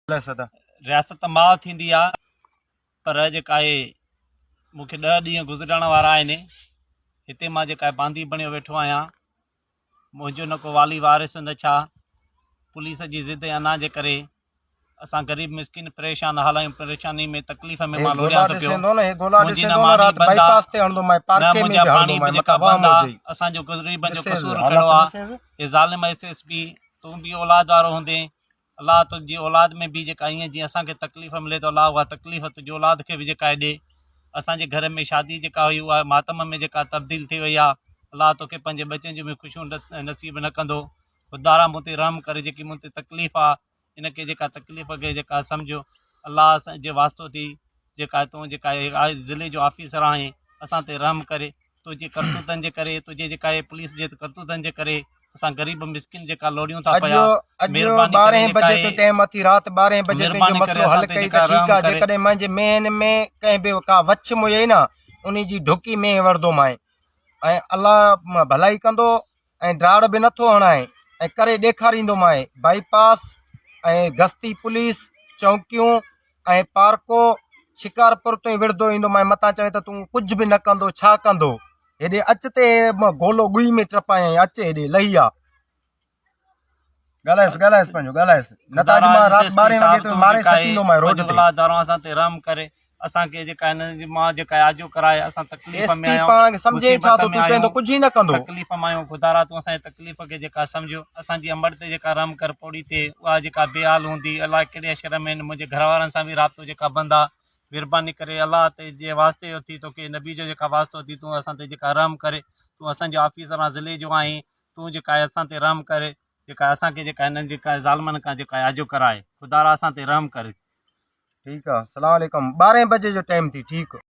रियासत माउ थींदी आहे, पर जेका आहे मूंखे 10 ॾींहं गुज़रण वारा आहिनि। हिते मां जेका आहे बांदी बणियो वेठो आहियां। मुंहिंजो न को वाली वारिस न छा, पुलिस जी ज़िद अना जे करे असां गरीब मिसकिन परेशान हाल आहियूं, परेशानी में तकलीफ़ में मां लोरियां थो पियो। मुंहिंजी न मानी बंदि आहे, न मुंहिंजा पाणी बि जेका बंदि आहे। असांजो गरीबनि जो कसूर कहिड़ो आहे? हे ज़ालिम SSP, तूं बि औलाद वारो हूंदे, अलाह तुंहिंजी औलाद में बि जेका ईअं जीअं असांखे तकलीफ़ मिले थो, अलाह उहा तकलीफ़ तुंहिंजी औलाद खे बि जेका आहे ॾे। असांजे घर में शादी जेका हुई उहा मातम में जेका तब्दील थी वई आहे। अलाह तोखे पंहिंजे बचनि जूं बि ख़ुशियूं नसीब न कंदो। ख़ुदारा मूं ते रहम करे, जेकी मूं ते तकलीफ़ आहे इनखे जेका तकलीफ़ खे जेका सम्झो। अलाह जे वास्तो थी जेका तूं जेका आहे ज़िले जो ऑफिसर आहीं, असां ते रहम करे। तुंहिंजे करतूतनि जे करे, तुंहिंजे जेका आहे पुलिस जे करतूतनि जे करे असां गरीब मिसकिन जेका लोड़ियूं था पिया। महिरबानी करे रात 12 बजे जो मसलो हल कई त ठीक आहे। जेकॾहिं मुंहिंजे मेहन में कंहिं बि का वछ मुए न, उन जी ढुकी में वरदो माए, ऐं अलाह भलाई कंदो ऐं ड्राड़ बि नथो हणाए ऐं करे ॾेखारींदो माए। बाईपास ऐं गश्ती पुलिस चौकियूं ऐं पार्को शिकारपुर ताईं विढ़ंदो ईंदो माए। मतां चवे त तूं कुझु बि न कंदो, छा कंदो? हेॾे अच ते गोलो गुई में टपाए, अच हेॾे लही आ। ॻाल्हाएसि पंहिंजो ॻाल्हाएसि, न त अॼु मां राति 12 वॻे ते मारे सटींदो माए रोड ते। असां ते रहम करे, असांखे जेका हिननि जी मां जेका आजो कराए। असां तकलीफ़ में आहियूं, पाण खे सम्झे छा तो? तूं चवंदो कुझु ई न कंदो। तकलीफ़ में आहियूं, ख़ुदारा तूं असांजी तकलीफ़ खे जेका सम्झो। असांजी अंबड़ ते जेका रहम कर पोड़ी थिए, उहा जेका बेहाल हूंदी, अलाह कहिड़े अशर में मुंहिंजे घर वारनि सां बि राब्तो जेका बंदि आहे। महिरबानी करे अलाह ते जे वास्ते थी, तोखे नबी जो जेका वास्तो थी, तूं असां ते जेका रहम करे। तूं असांजो ऑफिसर आहे, ज़िले जो आहीं, तूं जेका आहे असां ते रहम करे, जेका असांखे जेका हिननि जेका ज़ालिमनि खां जेका आजो कराए। ख़ुदारा असां ते रहम करे। ठीकु आहे, सलाम वालेकुम। 12 बजे जो टाइम थी, ठीकु।